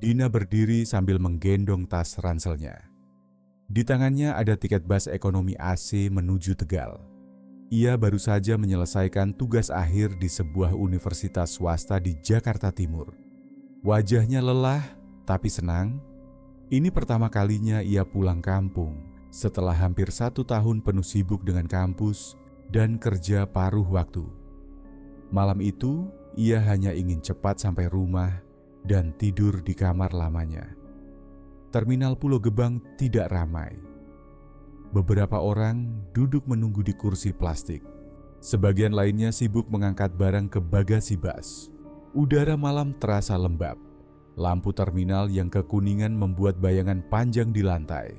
Dina berdiri sambil menggendong tas ranselnya. Di tangannya ada tiket bus ekonomi AC menuju Tegal. Ia baru saja menyelesaikan tugas akhir di sebuah universitas swasta di Jakarta Timur. Wajahnya lelah tapi senang. Ini pertama kalinya ia pulang kampung setelah hampir 1 tahun penuh sibuk dengan kampus dan kerja paruh waktu. Malam itu, ia hanya ingin cepat sampai rumah dan tidur di kamar lamanya. Terminal Pulau Gebang tidak ramai. Beberapa orang duduk menunggu di kursi plastik. Sebagian lainnya sibuk mengangkat barang ke bagasi bus. Udara malam terasa lembab. Lampu terminal yang kekuningan membuat bayangan panjang di lantai.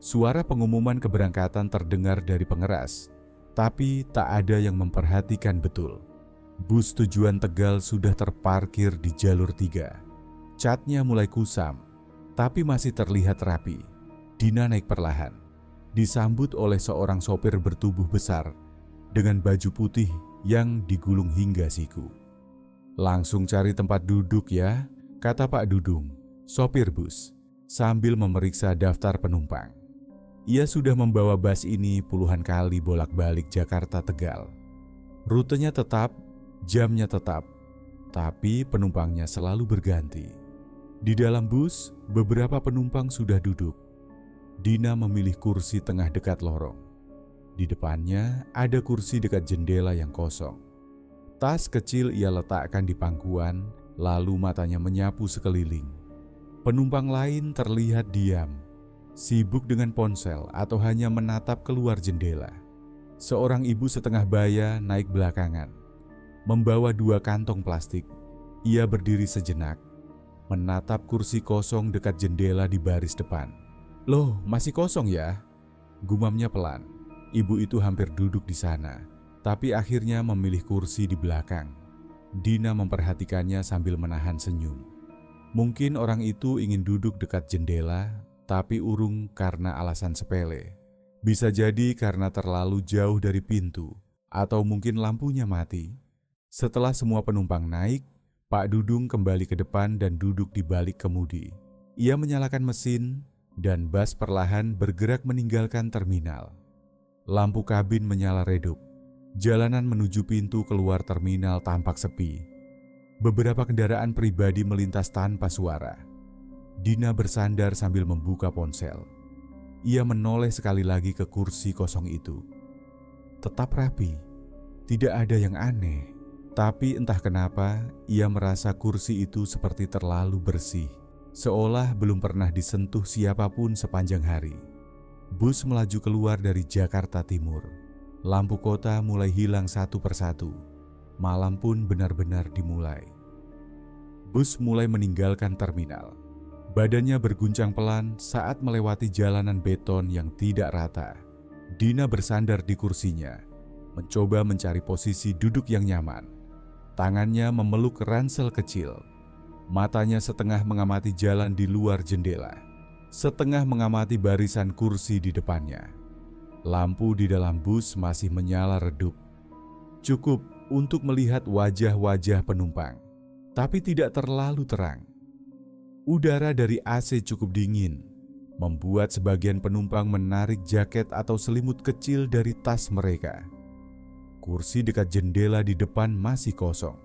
Suara pengumuman keberangkatan terdengar dari pengeras, tapi tak ada yang memperhatikan betul. Bus tujuan Tegal sudah terparkir di jalur 3. Catnya mulai kusam, tapi masih terlihat rapi. Dina naik perlahan, disambut oleh seorang sopir bertubuh besar dengan baju putih yang digulung hingga siku. "Langsung cari tempat duduk ya," kata Pak Dudung, sopir bus, sambil memeriksa daftar penumpang. Ia sudah membawa bus ini puluhan kali bolak-balik Jakarta Tegal. Rutenya tetap, jamnya tetap, tapi penumpangnya selalu berganti. Di dalam bus, beberapa penumpang sudah duduk. Dina memilih kursi tengah dekat lorong. Di depannya ada kursi dekat jendela yang kosong. Tas kecil ia letakkan di pangkuan, lalu matanya menyapu sekeliling. Penumpang lain terlihat diam, sibuk dengan ponsel atau hanya menatap keluar jendela. Seorang ibu setengah baya naik belakangan, membawa 2 kantong plastik. Ia berdiri sejenak, menatap kursi kosong dekat jendela di baris depan. "Loh, masih kosong ya?" gumamnya pelan. Ibu itu hampir duduk di sana, tapi akhirnya memilih kursi di belakang. Dina memperhatikannya sambil menahan senyum. Mungkin orang itu ingin duduk dekat jendela, tapi urung karena alasan sepele. Bisa jadi karena terlalu jauh dari pintu, atau mungkin lampunya mati. Setelah semua penumpang naik, Pak Dudung kembali ke depan dan duduk di balik kemudi. Ia menyalakan mesin dan bus perlahan bergerak meninggalkan terminal. Lampu kabin menyala redup. Jalanan menuju pintu keluar terminal tampak sepi. Beberapa kendaraan pribadi melintas tanpa suara. Dina bersandar sambil membuka ponsel. Ia menoleh sekali lagi ke kursi kosong itu. Tetap rapi, tidak ada yang aneh. Tapi entah kenapa, ia merasa kursi itu seperti terlalu bersih, seolah belum pernah disentuh siapapun sepanjang hari. Bus melaju keluar dari Jakarta Timur. Lampu kota mulai hilang satu persatu. Malam pun benar-benar dimulai. Bus mulai meninggalkan terminal. Badannya berguncang pelan saat melewati jalanan beton yang tidak rata. Dina bersandar di kursinya, mencoba mencari posisi duduk yang nyaman. Tangannya memeluk ransel kecil. Matanya setengah mengamati jalan di luar jendela, setengah mengamati barisan kursi di depannya. Lampu di dalam bus masih menyala redup. Cukup untuk melihat wajah-wajah penumpang, tapi tidak terlalu terang. Udara dari AC cukup dingin, membuat sebagian penumpang menarik jaket atau selimut kecil dari tas mereka. Kursi dekat jendela di depan masih kosong.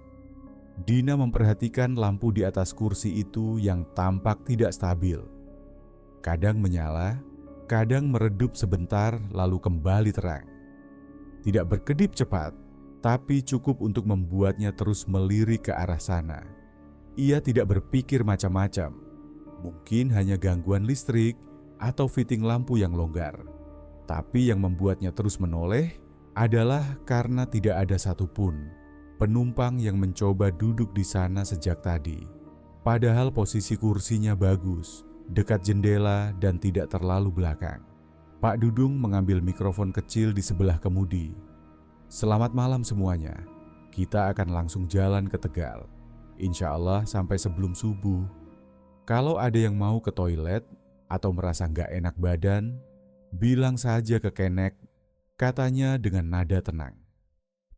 Dina memperhatikan lampu di atas kursi itu yang tampak tidak stabil. Kadang menyala, kadang meredup sebentar lalu kembali terang. Tidak berkedip cepat, tapi cukup untuk membuatnya terus melirik ke arah sana. Ia tidak berpikir macam-macam. Mungkin hanya gangguan listrik atau fitting lampu yang longgar. Tapi yang membuatnya terus menoleh adalah karena tidak ada satupun penumpang yang mencoba duduk di sana sejak tadi. Padahal posisi kursinya bagus, dekat jendela dan tidak terlalu belakang. Pak Dudung mengambil mikrofon kecil di sebelah kemudi. "Selamat malam semuanya. Kita akan langsung jalan ke Tegal. Insya Allah sampai sebelum subuh. Kalau ada yang mau ke toilet atau merasa nggak enak badan, bilang saja ke Kenek," katanya dengan nada tenang.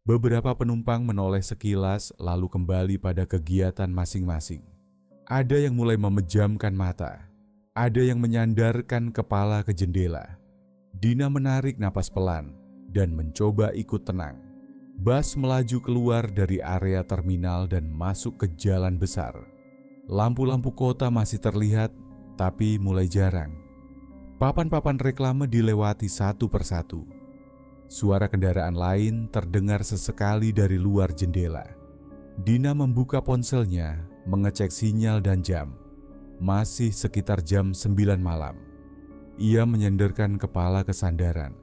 Beberapa penumpang menoleh sekilas lalu kembali pada kegiatan masing-masing. Ada yang mulai memejamkan mata, ada yang menyandarkan kepala ke jendela. Dina menarik napas pelan dan mencoba ikut tenang. Bus melaju keluar dari area terminal dan masuk ke jalan besar. Lampu-lampu kota masih terlihat, tapi mulai jarang. Papan-papan reklame dilewati satu persatu. Suara kendaraan lain terdengar sesekali dari luar jendela. Dina membuka ponselnya, mengecek sinyal dan jam. Masih sekitar jam 9 malam. Ia menyenderkan kepala ke sandaran.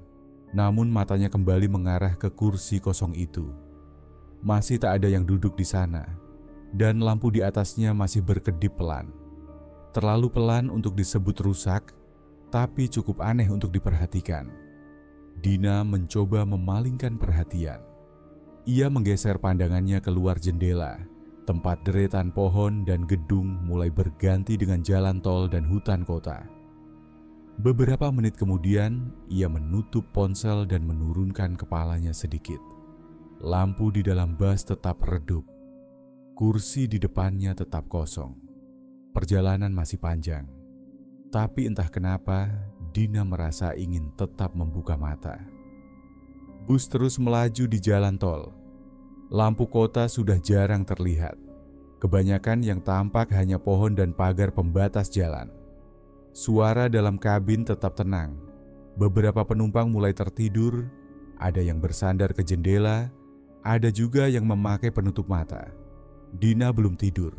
Namun matanya kembali mengarah ke kursi kosong itu. Masih tak ada yang duduk di sana, dan lampu di atasnya masih berkedip pelan. Terlalu pelan untuk disebut rusak, tapi cukup aneh untuk diperhatikan. Dina mencoba memalingkan perhatian. Ia menggeser pandangannya keluar jendela, tempat deretan pohon dan gedung mulai berganti dengan jalan tol dan hutan kota. Beberapa menit kemudian, ia menutup ponsel dan menurunkan kepalanya sedikit. Lampu di dalam bus tetap redup. Kursi di depannya tetap kosong. Perjalanan masih panjang. Tapi entah kenapa, Dina merasa ingin tetap membuka mata. Bus terus melaju di jalan tol. Lampu kota sudah jarang terlihat. Kebanyakan yang tampak hanya pohon dan pagar pembatas jalan. Suara dalam kabin tetap tenang. Beberapa penumpang mulai tertidur, ada yang bersandar ke jendela, ada juga yang memakai penutup mata. Dina belum tidur.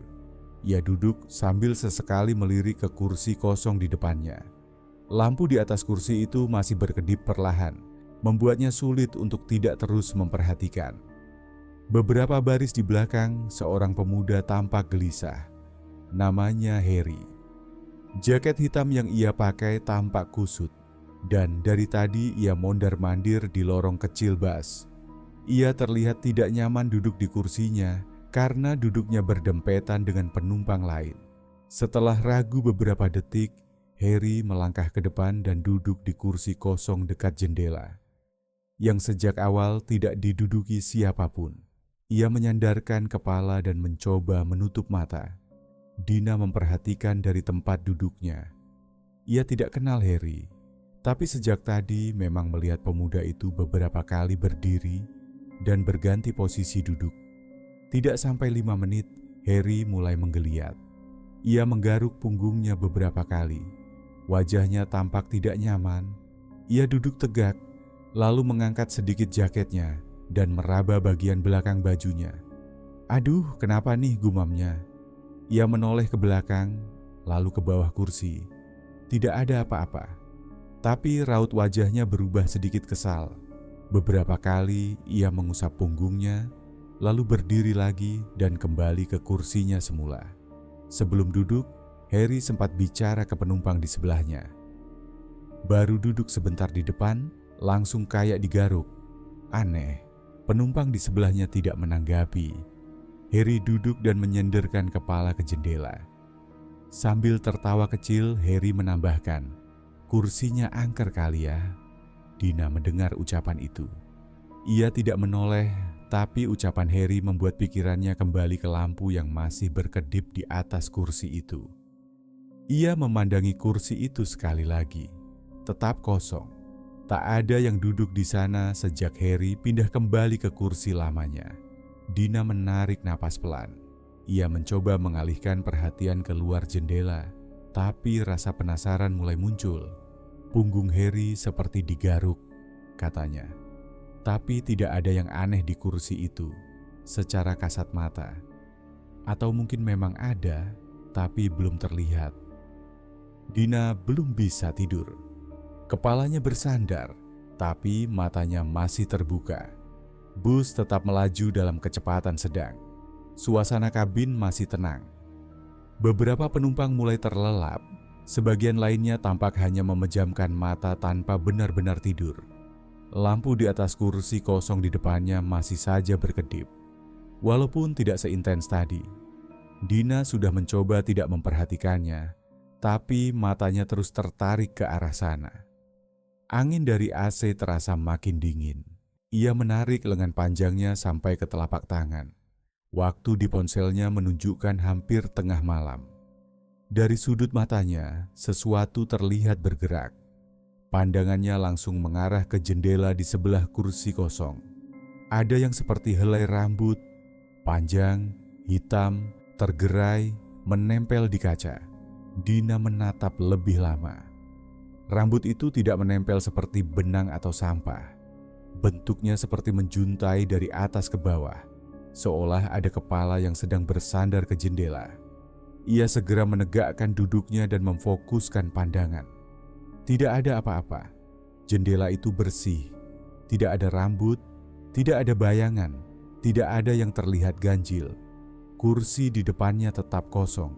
Ia duduk sambil sesekali melirik ke kursi kosong di depannya. Lampu di atas kursi itu masih berkedip perlahan, membuatnya sulit untuk tidak terus memperhatikan. Beberapa baris di belakang, seorang pemuda tampak gelisah. Namanya Harry. Jaket hitam yang ia pakai tampak kusut, dan dari tadi ia mondar-mandir di lorong kecil bus. Ia terlihat tidak nyaman duduk di kursinya karena duduknya berdempetan dengan penumpang lain. Setelah ragu beberapa detik, Harry melangkah ke depan dan duduk di kursi kosong dekat jendela, yang sejak awal tidak diduduki siapapun. Ia menyandarkan kepala dan mencoba menutup mata. Dina memperhatikan dari tempat duduknya. Ia tidak kenal Harry, tapi sejak tadi memang melihat pemuda itu beberapa kali berdiri dan berganti posisi duduk. Tidak sampai 5 menit, Harry mulai menggeliat. Ia menggaruk punggungnya beberapa kali. Wajahnya tampak tidak nyaman. Ia duduk tegak, lalu mengangkat sedikit jaketnya dan meraba bagian belakang bajunya. "Aduh, kenapa nih?" gumamnya. Ia menoleh ke belakang, lalu ke bawah kursi. Tidak ada apa-apa, tapi raut wajahnya berubah sedikit kesal. Beberapa kali ia mengusap punggungnya, lalu berdiri lagi dan kembali ke kursinya semula. Sebelum duduk, Harry sempat bicara ke penumpang di sebelahnya. Baru duduk sebentar di depan, langsung kayak digaruk. Aneh, penumpang di sebelahnya tidak menanggapi. Harry duduk dan menyenderkan kepala ke jendela. Sambil tertawa kecil, Harry menambahkan, "Kursinya angker kali ya." Dina mendengar ucapan itu. Ia tidak menoleh, tapi ucapan Harry membuat pikirannya kembali ke lampu yang masih berkedip di atas kursi itu. Ia memandangi kursi itu sekali lagi, tetap kosong. Tak ada yang duduk di sana sejak Harry pindah kembali ke kursi lamanya. Dina menarik napas pelan. Ia mencoba mengalihkan perhatian keluar jendela, tapi rasa penasaran mulai muncul. Punggung Harry seperti digaruk, katanya. Tapi tidak ada yang aneh di kursi itu, secara kasat mata. Atau mungkin memang ada, tapi belum terlihat. Dina belum bisa tidur. Kepalanya bersandar, tapi matanya masih terbuka. Bus tetap melaju dalam kecepatan sedang. Suasana kabin masih tenang. Beberapa penumpang mulai terlelap, sebagian lainnya tampak hanya memejamkan mata tanpa benar-benar tidur. Lampu di atas kursi kosong di depannya masih saja berkedip. Walaupun tidak seintens tadi, Dina sudah mencoba tidak memperhatikannya, tapi matanya terus tertarik ke arah sana. Angin dari AC terasa makin dingin. Ia menarik lengan panjangnya sampai ke telapak tangan. Waktu di ponselnya menunjukkan hampir tengah malam. Dari sudut matanya, sesuatu terlihat bergerak. Pandangannya langsung mengarah ke jendela di sebelah kursi kosong. Ada yang seperti helai rambut, panjang, hitam, tergerai, menempel di kaca. Dina menatap lebih lama. Rambut itu tidak menempel seperti benang atau sampah. Bentuknya seperti menjuntai dari atas ke bawah, seolah ada kepala yang sedang bersandar ke jendela. Ia segera menegakkan duduknya dan memfokuskan pandangan. Tidak ada apa-apa. Jendela itu bersih. Tidak ada rambut, tidak ada bayangan, tidak ada yang terlihat ganjil. Kursi di depannya tetap kosong.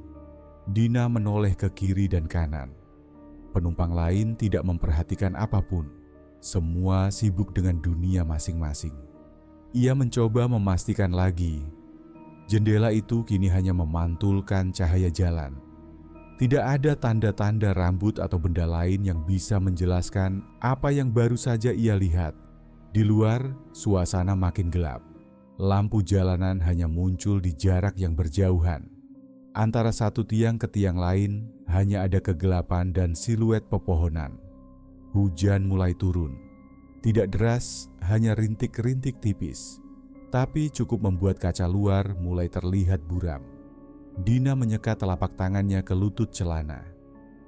Dina menoleh ke kiri dan kanan. Penumpang lain tidak memperhatikan apapun. Semua sibuk dengan dunia masing-masing. Ia mencoba memastikan lagi. Jendela itu kini hanya memantulkan cahaya jalan. Tidak ada tanda-tanda rambut atau benda lain yang bisa menjelaskan apa yang baru saja ia lihat. Di luar, suasana makin gelap. Lampu jalanan hanya muncul di jarak yang berjauhan. Antara satu tiang ke tiang lain, hanya ada kegelapan dan siluet pepohonan. Hujan mulai turun. Tidak deras, hanya rintik-rintik tipis. Tapi cukup membuat kaca luar mulai terlihat buram. Dina menyekat telapak tangannya ke lutut celana.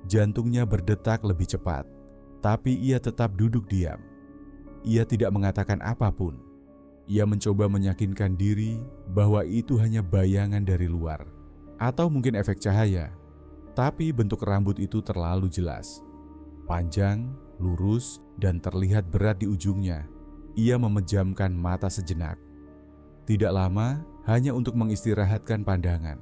Jantungnya berdetak lebih cepat, tapi ia tetap duduk diam. Ia tidak mengatakan apapun. Ia mencoba meyakinkan diri bahwa itu hanya bayangan dari luar, atau mungkin efek cahaya. Tapi bentuk rambut itu terlalu jelas. Panjang, lurus, dan terlihat berat di ujungnya. Ia memejamkan mata sejenak. Tidak lama, hanya untuk mengistirahatkan pandangan.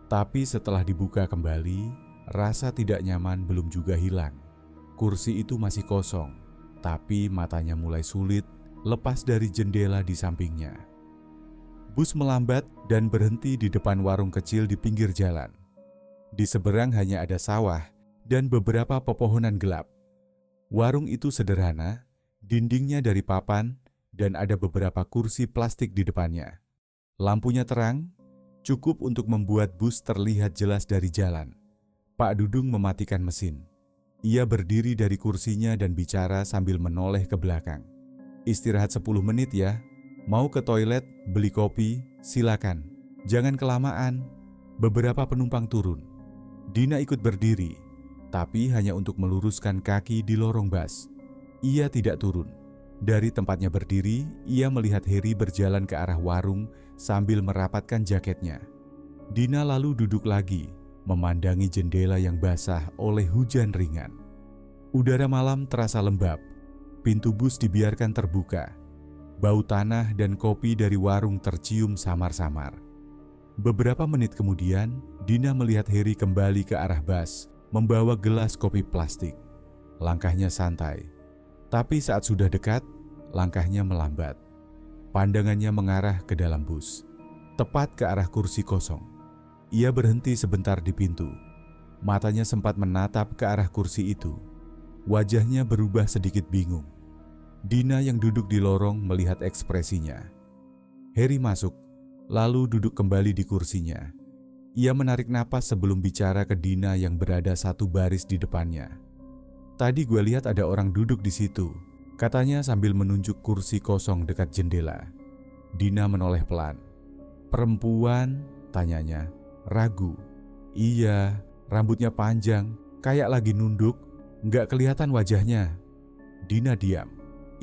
Tapi setelah dibuka kembali, rasa tidak nyaman belum juga hilang. Kursi itu masih kosong, tapi matanya mulai sulit lepas dari jendela di sampingnya. Bus melambat dan berhenti di depan warung kecil di pinggir jalan. Di seberang hanya ada sawah dan beberapa pepohonan gelap. Warung itu sederhana, dindingnya dari papan, dan ada beberapa kursi plastik di depannya. Lampunya terang, cukup untuk membuat bus terlihat jelas dari jalan. Pak Dudung mematikan mesin. Ia berdiri dari kursinya dan bicara sambil menoleh ke belakang. Istirahat 10 menit ya. Mau ke toilet, beli kopi, silakan. Jangan kelamaan. Beberapa penumpang turun. Dina ikut berdiri, tapi hanya untuk meluruskan kaki di lorong bus. Ia tidak turun. Dari tempatnya berdiri, ia melihat Heri berjalan ke arah warung sambil merapatkan jaketnya. Dina lalu duduk lagi, memandangi jendela yang basah oleh hujan ringan. Udara malam terasa lembab. Pintu bus dibiarkan terbuka. Bau tanah dan kopi dari warung tercium samar-samar. Beberapa menit kemudian, Dina melihat Heri kembali ke arah bus, membawa gelas kopi plastik. Langkahnya santai. Tapi saat sudah dekat, langkahnya melambat. Pandangannya mengarah ke dalam bus, tepat ke arah kursi kosong. Ia berhenti sebentar di pintu. Matanya sempat menatap ke arah kursi itu. Wajahnya berubah sedikit bingung. Dina yang duduk di lorong melihat ekspresinya. Heri masuk, lalu duduk kembali di kursinya. Ia menarik napas sebelum bicara ke Dina yang berada satu baris di depannya. Tadi gue lihat ada orang duduk di situ, katanya sambil menunjuk kursi kosong dekat jendela. Dina menoleh pelan. Perempuan? Tanyanya. Ragu. Iya, rambutnya panjang, kayak lagi nunduk, nggak kelihatan wajahnya. Dina diam.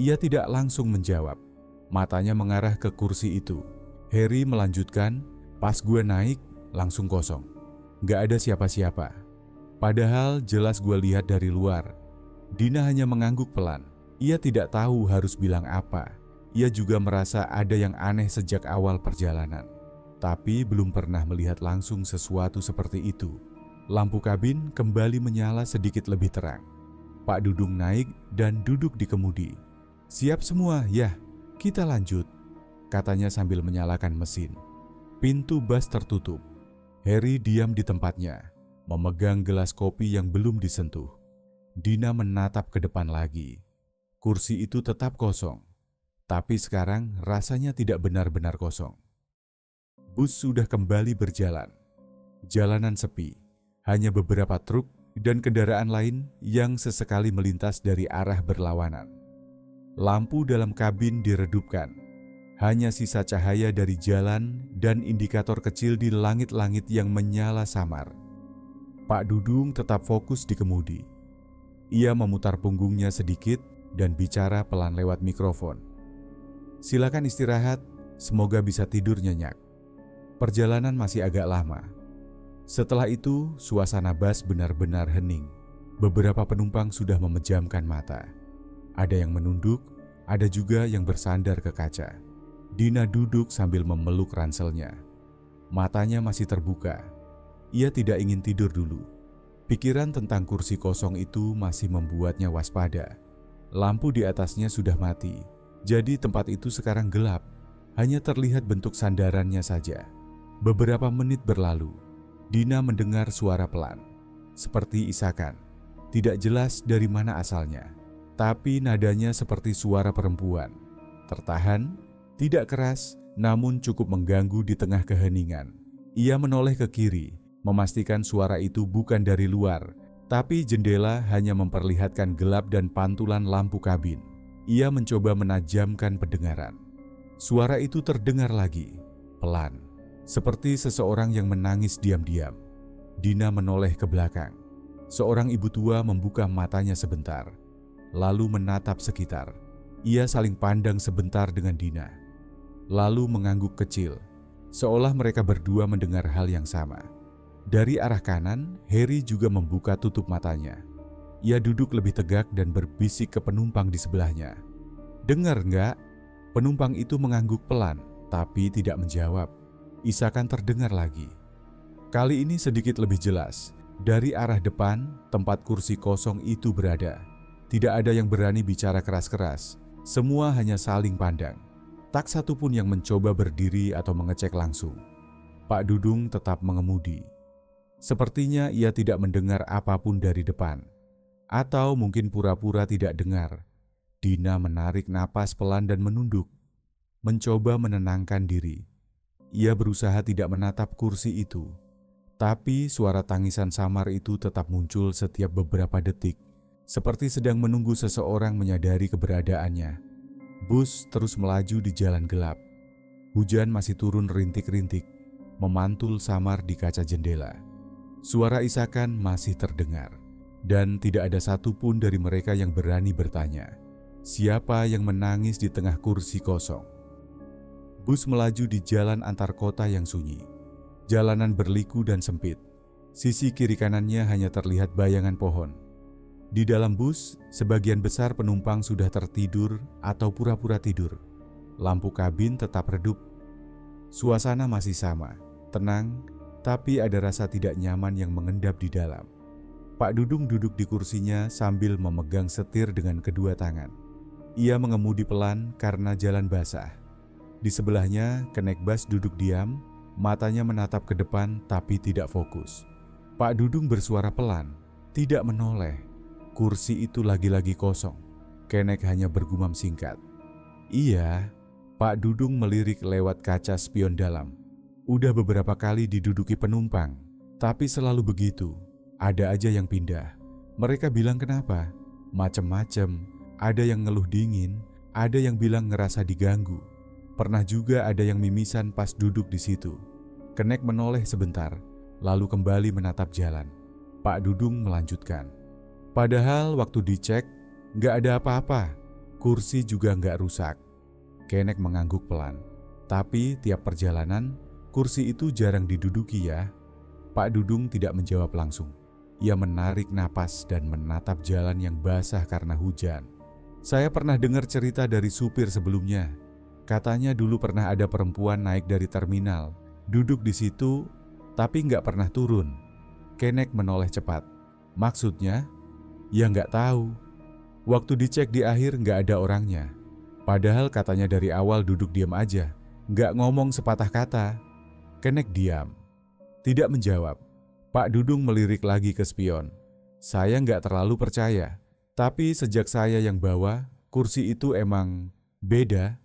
Ia tidak langsung menjawab. Matanya mengarah ke kursi itu. Heri melanjutkan, pas gue naik, langsung kosong. Nggak ada siapa-siapa. Padahal jelas gue lihat dari luar. Dina hanya mengangguk pelan. Ia tidak tahu harus bilang apa. Ia juga merasa ada yang aneh sejak awal perjalanan. Tapi belum pernah melihat langsung sesuatu seperti itu. Lampu kabin kembali menyala sedikit lebih terang. Pak Dudung naik dan duduk di kemudi. Siap semua, ya, kita lanjut, katanya sambil menyalakan mesin. Pintu bus tertutup. Heri diam di tempatnya, memegang gelas kopi yang belum disentuh. Dina menatap ke depan lagi. Kursi itu tetap kosong, tapi sekarang rasanya tidak benar-benar kosong. Bus sudah kembali berjalan. Jalanan sepi, Hanya beberapa truk dan kendaraan lain yang sesekali melintas dari arah berlawanan. Lampu dalam kabin diredupkan. Hanya sisa cahaya dari jalan dan indikator kecil di langit-langit yang menyala samar. Pak Dudung tetap fokus di kemudi. Ia memutar punggungnya sedikit dan bicara pelan lewat mikrofon. "Silakan istirahat, semoga bisa tidur nyenyak. Perjalanan masih agak lama." Setelah itu, suasana bus benar-benar hening. Beberapa penumpang sudah memejamkan mata. Ada yang menunduk, ada juga yang bersandar ke kaca. Dina duduk sambil memeluk ranselnya. Matanya masih terbuka. Ia tidak ingin tidur dulu. Pikiran tentang kursi kosong itu masih membuatnya waspada. Lampu di atasnya sudah mati, jadi tempat itu sekarang gelap. Hanya terlihat bentuk sandarannya saja. Beberapa menit berlalu. Dina mendengar suara pelan, seperti isakan. Tidak jelas dari mana asalnya, tapi nadanya seperti suara perempuan. Tertahan, tidak keras, namun cukup mengganggu di tengah keheningan. Ia menoleh ke kiri, memastikan suara itu bukan dari luar, tapi jendela hanya memperlihatkan gelap dan pantulan lampu kabin. Ia mencoba menajamkan pendengaran. Suara itu terdengar lagi, pelan. Seperti seseorang yang menangis diam-diam. Dina menoleh ke belakang. Seorang ibu tua membuka matanya sebentar, lalu menatap sekitar. Ia saling pandang sebentar dengan Dina, lalu mengangguk kecil, seolah mereka berdua mendengar hal yang sama. Dari arah kanan, Heri juga membuka tutup matanya. Ia duduk lebih tegak dan berbisik ke penumpang di sebelahnya. "Dengar nggak?" Penumpang itu mengangguk pelan, tapi tidak menjawab. Isakan terdengar lagi. Kali ini sedikit lebih jelas. Dari arah depan, tempat kursi kosong itu berada. Tidak ada yang berani bicara keras-keras. Semua hanya saling pandang. Tak satu pun yang mencoba berdiri atau mengecek langsung. Pak Dudung tetap mengemudi. Sepertinya ia tidak mendengar apapun dari depan. Atau mungkin pura-pura tidak dengar. Dina menarik napas pelan dan menunduk. Mencoba menenangkan diri. Ia berusaha tidak menatap kursi itu, tapi suara tangisan samar itu tetap muncul setiap beberapa detik, seperti sedang menunggu seseorang menyadari keberadaannya. Bus terus melaju di jalan gelap. Hujan masih turun rintik-rintik, memantul samar di kaca jendela. Suara isakan masih terdengar, dan tidak ada satupun dari mereka yang berani bertanya, siapa yang menangis di tengah kursi kosong. Bus melaju di jalan antar kota yang sunyi. Jalanan berliku dan sempit. Sisi kiri kanannya hanya terlihat bayangan pohon. Di dalam bus, sebagian besar penumpang sudah tertidur atau pura-pura tidur. Lampu kabin tetap redup. Suasana masih sama, tenang, tapi ada rasa tidak nyaman yang mengendap di dalam. Pak Dudung duduk di kursinya sambil memegang setir dengan kedua tangan. Ia mengemudi pelan karena jalan basah. Di sebelahnya, kenek bus duduk diam, matanya menatap ke depan tapi tidak fokus. Pak Dudung bersuara pelan, tidak menoleh. Kursi itu lagi-lagi kosong. Kenek hanya bergumam singkat. "Iya." Pak Dudung melirik lewat kaca spion dalam. Udah beberapa kali diduduki penumpang, tapi selalu begitu. Ada aja yang pindah. Mereka bilang kenapa? Macem-macem. Ada yang ngeluh dingin, ada yang bilang ngerasa diganggu. Pernah juga ada yang mimisan pas duduk di situ. Kenek menoleh sebentar, lalu kembali menatap jalan. Pak Dudung melanjutkan. Padahal waktu dicek, nggak ada apa-apa. Kursi juga nggak rusak. Kenek mengangguk pelan. Tapi tiap perjalanan, kursi itu jarang diduduki ya. Pak Dudung tidak menjawab langsung. Ia menarik napas dan menatap jalan yang basah karena hujan. "Saya pernah dengar cerita dari supir sebelumnya. Katanya dulu pernah ada perempuan naik dari terminal, duduk di situ, tapi nggak pernah turun." Kenek menoleh cepat. "Maksudnya?" "Ya nggak tahu. Waktu dicek di akhir nggak ada orangnya. Padahal katanya dari awal duduk diam aja, nggak ngomong sepatah kata." Kenek diam, tidak menjawab. Pak Dudung melirik lagi ke spion. "Saya nggak terlalu percaya, tapi sejak saya yang bawa, kursi itu emang beda."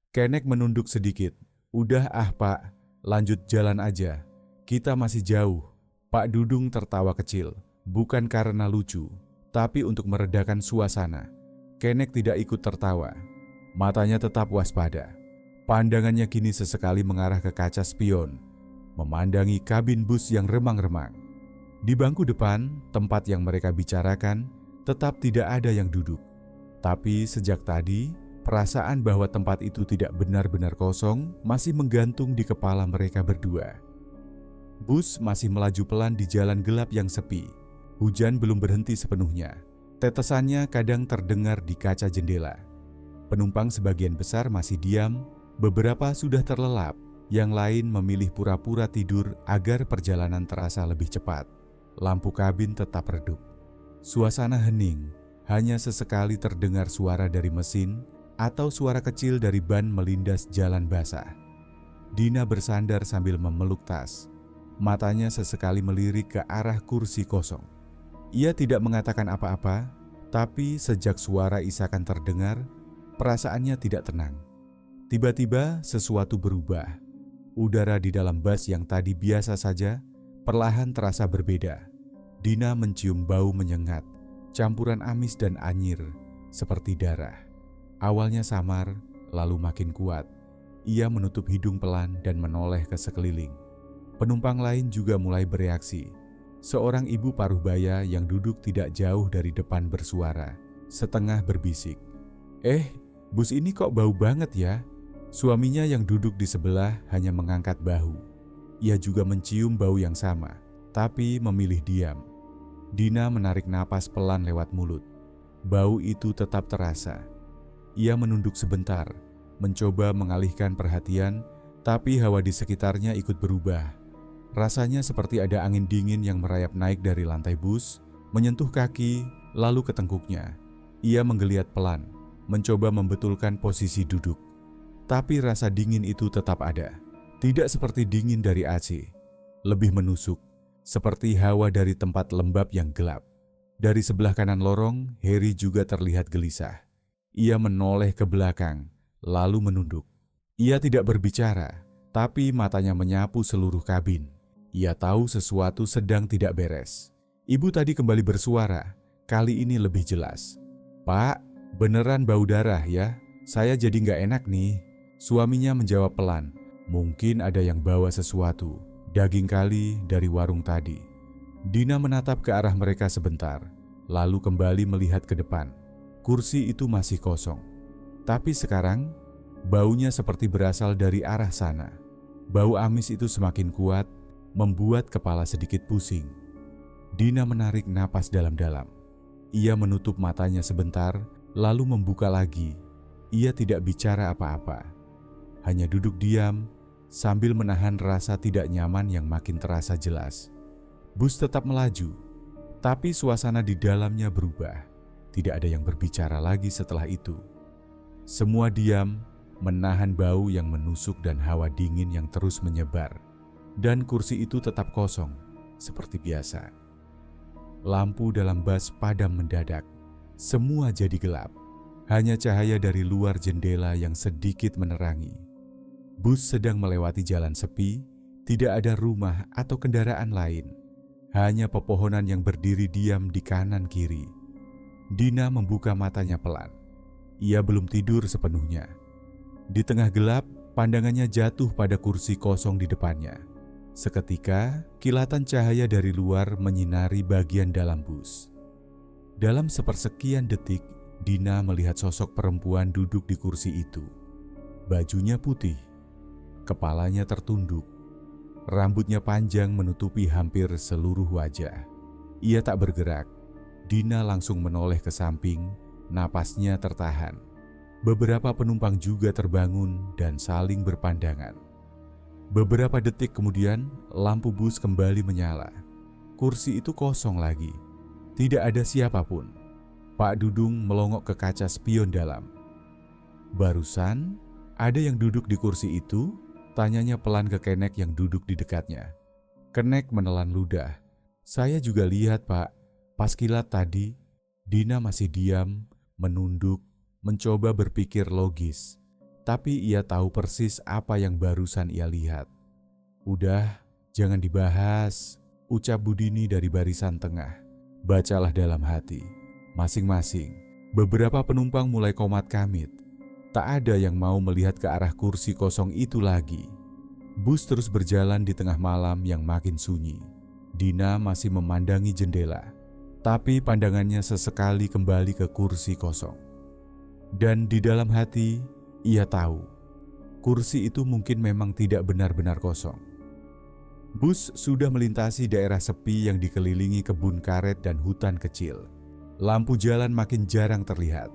Kenek menunduk sedikit. "Udah Pak, lanjut jalan aja. Kita masih jauh." Pak Dudung tertawa kecil, bukan karena lucu, tapi untuk meredakan suasana. Kenek tidak ikut tertawa. Matanya tetap waspada. Pandangannya kini sesekali mengarah ke kaca spion, memandangi kabin bus yang remang-remang. Di bangku depan, tempat yang mereka bicarakan, tetap tidak ada yang duduk. Tapi sejak tadi, perasaan bahwa tempat itu tidak benar-benar kosong masih menggantung di kepala mereka berdua. Bus masih melaju pelan di jalan gelap yang sepi. Hujan belum berhenti sepenuhnya. Tetesannya kadang terdengar di kaca jendela. Penumpang sebagian besar masih diam, beberapa sudah terlelap, yang lain memilih pura-pura tidur agar perjalanan terasa lebih cepat. Lampu kabin tetap redup. Suasana hening, hanya sesekali terdengar suara dari mesin atau suara kecil dari ban melindas jalan basah. Dina bersandar sambil memeluk tas. Matanya sesekali melirik ke arah kursi kosong. Ia tidak mengatakan apa-apa, tapi sejak suara isakan terdengar, perasaannya tidak tenang. Tiba-tiba sesuatu berubah. Udara di dalam bus yang tadi biasa saja, perlahan terasa berbeda. Dina mencium bau menyengat, campuran amis dan anyir, seperti darah. Awalnya samar, lalu makin kuat. Ia menutup hidung pelan dan menoleh ke sekeliling. Penumpang lain juga mulai bereaksi. Seorang ibu paruh baya yang duduk tidak jauh dari depan bersuara, setengah berbisik. Bus ini kok bau banget ya?" Suaminya yang duduk di sebelah hanya mengangkat bahu. Ia juga mencium bau yang sama, tapi memilih diam. Dina menarik napas pelan lewat mulut. Bau itu tetap terasa. Ia menunduk sebentar, mencoba mengalihkan perhatian, tapi hawa di sekitarnya ikut berubah. Rasanya seperti ada angin dingin yang merayap naik dari lantai bus, menyentuh kaki, lalu ke tengkuknya. Ia menggeliat pelan, mencoba membetulkan posisi duduk. Tapi rasa dingin itu tetap ada. Tidak seperti dingin dari AC, lebih menusuk, seperti hawa dari tempat lembab yang gelap. Dari sebelah kanan lorong, Heri juga terlihat gelisah. Ia menoleh ke belakang, lalu menunduk. Ia tidak berbicara, tapi matanya menyapu seluruh kabin. Ia tahu sesuatu sedang tidak beres. Ibu tadi kembali bersuara, kali ini lebih jelas. "Pak, beneran bau darah ya? Saya jadi nggak enak nih." Suaminya menjawab pelan, "Mungkin ada yang bawa sesuatu, daging kali dari warung tadi." Dina menatap ke arah mereka sebentar, lalu kembali melihat ke depan. Kursi itu masih kosong. Tapi sekarang, baunya seperti berasal dari arah sana. Bau amis itu semakin kuat, membuat kepala sedikit pusing. Dina menarik napas dalam-dalam. Ia menutup matanya sebentar, lalu membuka lagi. Ia tidak bicara apa-apa, hanya duduk diam sambil menahan rasa tidak nyaman yang makin terasa jelas. Bus tetap melaju, tapi suasana di dalamnya berubah. Tidak ada yang berbicara lagi setelah itu. Semua diam, menahan bau yang menusuk dan hawa dingin yang terus menyebar. Dan kursi itu tetap kosong, seperti biasa. Lampu dalam bus padam mendadak. Semua jadi gelap. Hanya cahaya dari luar jendela yang sedikit menerangi. Bus sedang melewati jalan sepi, tidak ada rumah atau kendaraan lain. Hanya pepohonan yang berdiri diam di kanan kiri. Dina membuka matanya pelan. Ia belum tidur sepenuhnya. Di tengah gelap, pandangannya jatuh pada kursi kosong di depannya. Seketika, kilatan cahaya dari luar menyinari bagian dalam bus. Dalam sepersekian detik, Dina melihat sosok perempuan duduk di kursi itu. Bajunya putih, kepalanya tertunduk, rambutnya panjang menutupi hampir seluruh wajah. Ia tak bergerak. Dina langsung menoleh ke samping, napasnya tertahan. Beberapa penumpang juga terbangun dan saling berpandangan. Beberapa detik kemudian, lampu bus kembali menyala. Kursi itu kosong lagi. Tidak ada siapapun. Pak Dudung melongok ke kaca spion dalam. "Barusan, ada yang duduk di kursi itu?" Tanyanya pelan ke Kenek yang duduk di dekatnya. Kenek menelan ludah. "Saya juga lihat, Pak. Pas kilat tadi." Dina masih diam, menunduk, mencoba berpikir logis. Tapi ia tahu persis apa yang barusan ia lihat. "Udah, jangan dibahas." ucap Budini dari barisan tengah. Bacalah dalam hati. Masing-masing. Beberapa penumpang mulai komat kamit. Tak ada yang mau melihat ke arah kursi kosong itu lagi. Bus terus berjalan di tengah malam yang makin sunyi. Dina masih memandangi jendela, tapi pandangannya sesekali kembali ke kursi kosong. Dan di dalam hati, ia tahu, kursi itu mungkin memang tidak benar-benar kosong. Bus sudah melintasi daerah sepi yang dikelilingi kebun karet dan hutan kecil. Lampu jalan makin jarang terlihat.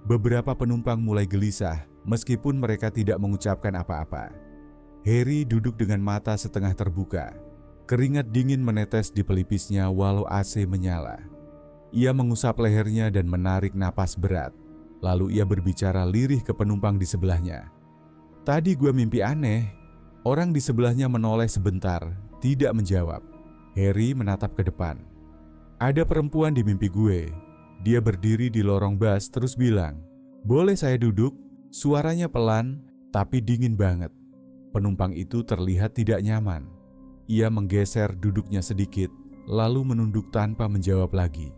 Beberapa penumpang mulai gelisah meskipun mereka tidak mengucapkan apa-apa. Harry duduk dengan mata setengah terbuka. Keringat dingin menetes di pelipisnya walau AC menyala. Ia mengusap lehernya dan menarik napas berat. Lalu ia berbicara lirih ke penumpang di sebelahnya. "Tadi gue mimpi aneh." Orang di sebelahnya menoleh sebentar, tidak menjawab. Harry menatap ke depan. "Ada perempuan di mimpi gue." Dia berdiri di lorong bus terus bilang, "Boleh saya duduk?" Suaranya pelan, tapi dingin banget. Penumpang itu terlihat tidak nyaman. Ia menggeser duduknya sedikit, lalu menunduk tanpa menjawab lagi.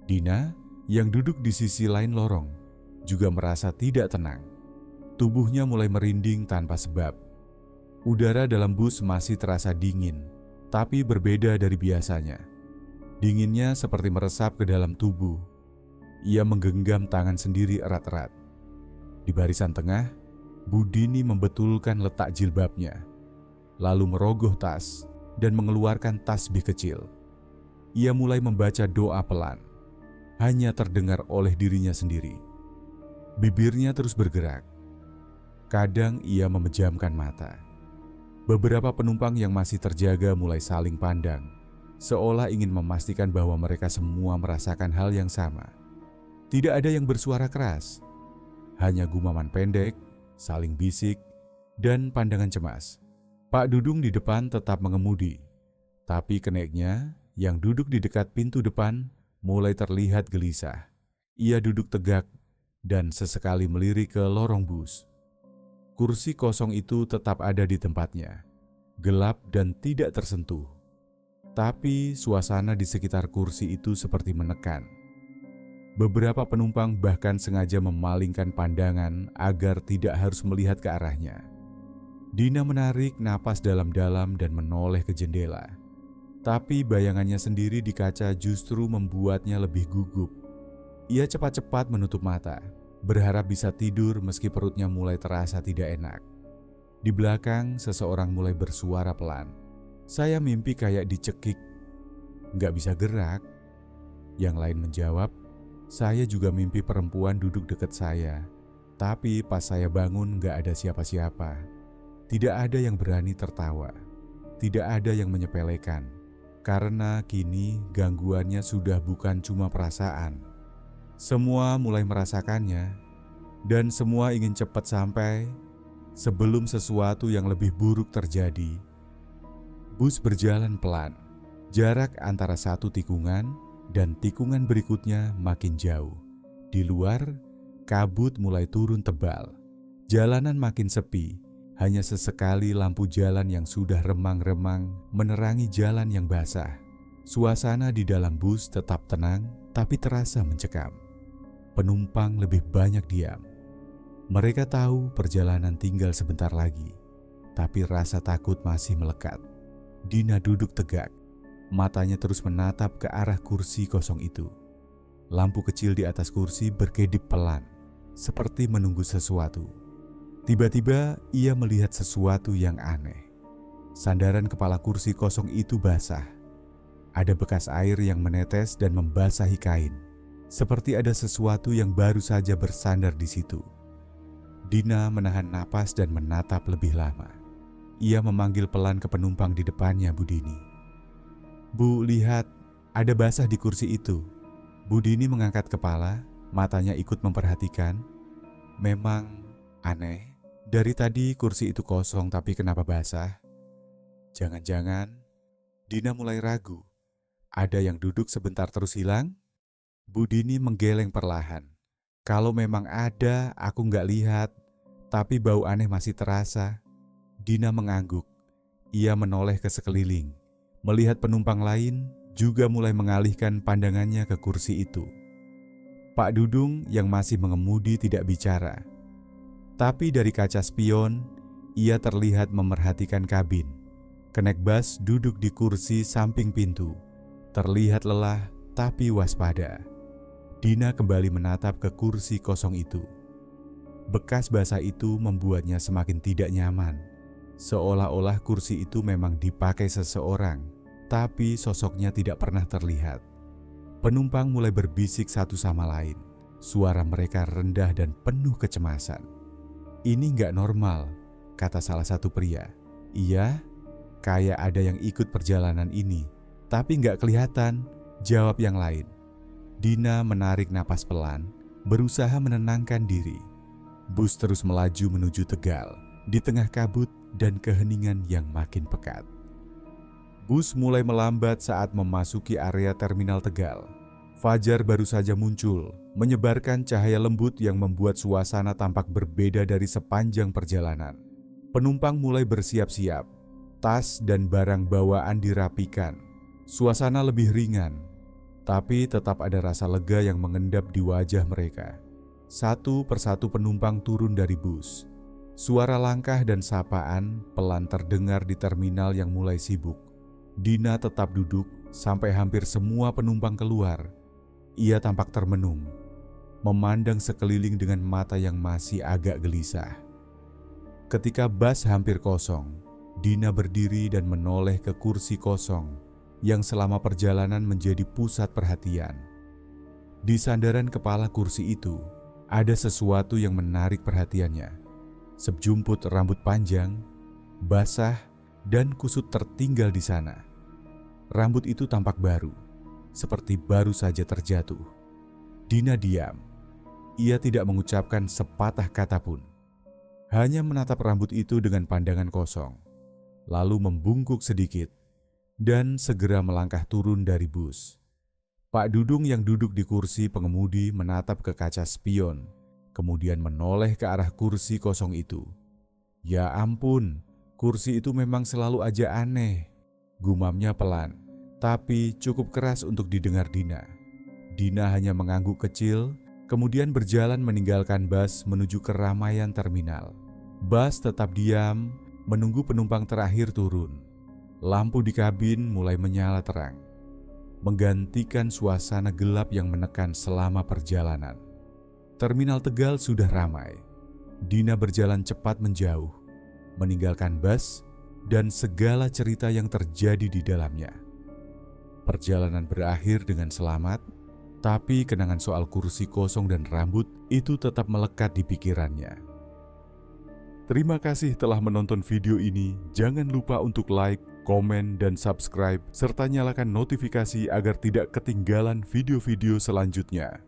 Dina, yang duduk di sisi lain lorong, juga merasa tidak tenang. Tubuhnya mulai merinding tanpa sebab. Udara dalam bus masih terasa dingin, tapi berbeda dari biasanya. Dinginnya seperti meresap ke dalam tubuh. Ia menggenggam tangan sendiri erat-erat. Di barisan tengah, Budini membetulkan letak jilbabnya, lalu merogoh tas dan mengeluarkan tasbih kecil. Ia mulai membaca doa pelan, hanya terdengar oleh dirinya sendiri. Bibirnya terus bergerak. Kadang ia memejamkan mata. Beberapa penumpang yang masih terjaga mulai saling pandang, seolah ingin memastikan bahwa mereka semua merasakan hal yang sama. Tidak ada yang bersuara keras, hanya gumaman pendek, saling bisik, dan pandangan cemas. Pak Dudung di depan tetap mengemudi, tapi keneknya yang duduk di dekat pintu depan mulai terlihat gelisah. Ia duduk tegak dan sesekali melirik ke lorong bus. Kursi kosong itu tetap ada di tempatnya, gelap dan tidak tersentuh. Tapi suasana di sekitar kursi itu seperti menekan. Beberapa penumpang bahkan sengaja memalingkan pandangan agar tidak harus melihat ke arahnya. Dina menarik napas dalam-dalam dan menoleh ke jendela. Tapi bayangannya sendiri di kaca justru membuatnya lebih gugup. Ia cepat-cepat menutup mata, berharap bisa tidur meski perutnya mulai terasa tidak enak. Di belakang, seseorang mulai bersuara pelan. "Saya mimpi kayak dicekik, nggak bisa gerak." Yang lain menjawab, "Saya juga mimpi perempuan duduk dekat saya, tapi pas saya bangun nggak ada siapa-siapa." Tidak ada yang berani tertawa, tidak ada yang menyepelekan, karena kini gangguannya sudah bukan cuma perasaan. Semua mulai merasakannya, dan semua ingin cepat sampai sebelum sesuatu yang lebih buruk terjadi. Bus berjalan pelan, jarak antara satu tikungan dan tikungan berikutnya makin jauh. Di luar, kabut mulai turun tebal. Jalanan makin sepi, hanya sesekali lampu jalan yang sudah remang-remang menerangi jalan yang basah. Suasana di dalam bus tetap tenang, tapi terasa mencekam. Penumpang lebih banyak diam. Mereka tahu perjalanan tinggal sebentar lagi, tapi rasa takut masih melekat. Dina duduk tegak. Matanya terus menatap ke arah kursi kosong itu. Lampu kecil di atas kursi berkedip pelan, seperti menunggu sesuatu. Tiba-tiba ia melihat sesuatu yang aneh. Sandaran kepala kursi kosong itu basah. Ada bekas air yang menetes dan membasahi kain, seperti ada sesuatu yang baru saja bersandar di situ. Dina menahan napas dan menatap lebih lama. Ia memanggil pelan ke penumpang di depannya, Budini. "Bu, lihat, ada basah di kursi itu." Budini mengangkat kepala, matanya ikut memperhatikan. Memang aneh, dari tadi kursi itu kosong tapi kenapa basah? Jangan-jangan, Dina mulai ragu. Ada yang duduk sebentar terus hilang? Budini menggeleng perlahan. Kalau memang ada, aku nggak lihat, tapi bau aneh masih terasa. Dina mengangguk. Ia menoleh ke sekeliling. Melihat penumpang lain juga mulai mengalihkan pandangannya ke kursi itu. Pak Dudung yang masih mengemudi tidak bicara. Tapi dari kaca spion, ia terlihat memerhatikan kabin. Kenek Bas duduk di kursi samping pintu. Terlihat lelah tapi waspada. Dina kembali menatap ke kursi kosong itu. Bekas basah itu membuatnya semakin tidak nyaman. Seolah-olah kursi itu memang dipakai seseorang, tapi sosoknya tidak pernah terlihat. Penumpang mulai berbisik satu sama lain. Suara mereka rendah dan penuh kecemasan. "Ini nggak normal," kata salah satu pria. "Iya, kayak ada yang ikut perjalanan ini, tapi nggak kelihatan," jawab yang lain. Dina menarik napas pelan, berusaha menenangkan diri. Bus terus melaju menuju Tegal, di tengah kabut dan keheningan yang makin pekat. Bus mulai melambat saat memasuki area terminal Tegal. Fajar baru saja muncul, menyebarkan cahaya lembut yang membuat suasana tampak berbeda dari sepanjang perjalanan. Penumpang mulai bersiap-siap, tas dan barang bawaan dirapikan. Suasana lebih ringan, tapi tetap ada rasa lega yang mengendap di wajah mereka. Satu persatu penumpang turun dari bus. Suara langkah dan sapaan pelan terdengar di terminal yang mulai sibuk. Dina tetap duduk sampai hampir semua penumpang keluar. Ia tampak termenung, memandang sekeliling dengan mata yang masih agak gelisah. Ketika bas hampir kosong, Dina berdiri dan menoleh ke kursi kosong yang selama perjalanan menjadi pusat perhatian. Di sandaran kepala kursi itu, ada sesuatu yang menarik perhatiannya. Sejumput rambut panjang, basah, dan kusut tertinggal di sana. Rambut itu tampak baru, seperti baru saja terjatuh. Dina diam. Ia tidak mengucapkan sepatah kata pun. Hanya menatap rambut itu dengan pandangan kosong, lalu membungkuk sedikit, dan segera melangkah turun dari bus. Pak Dudung yang duduk di kursi pengemudi menatap ke kaca spion, kemudian menoleh ke arah kursi kosong itu. "Ya ampun, kursi itu memang selalu aja aneh," gumamnya pelan, tapi cukup keras untuk didengar Dina. Dina hanya mengangguk kecil, kemudian berjalan meninggalkan bas menuju keramaian terminal. Bas tetap diam, menunggu penumpang terakhir turun. Lampu di kabin mulai menyala terang, menggantikan suasana gelap yang menekan selama perjalanan. Terminal Tegal sudah ramai. Dina berjalan cepat menjauh, meninggalkan bas dan segala cerita yang terjadi di dalamnya. Perjalanan berakhir dengan selamat, tapi kenangan soal kursi kosong dan rambut itu tetap melekat di pikirannya. Terima kasih telah menonton video ini. Jangan lupa untuk like, komen, dan subscribe, serta nyalakan notifikasi agar tidak ketinggalan video-video selanjutnya.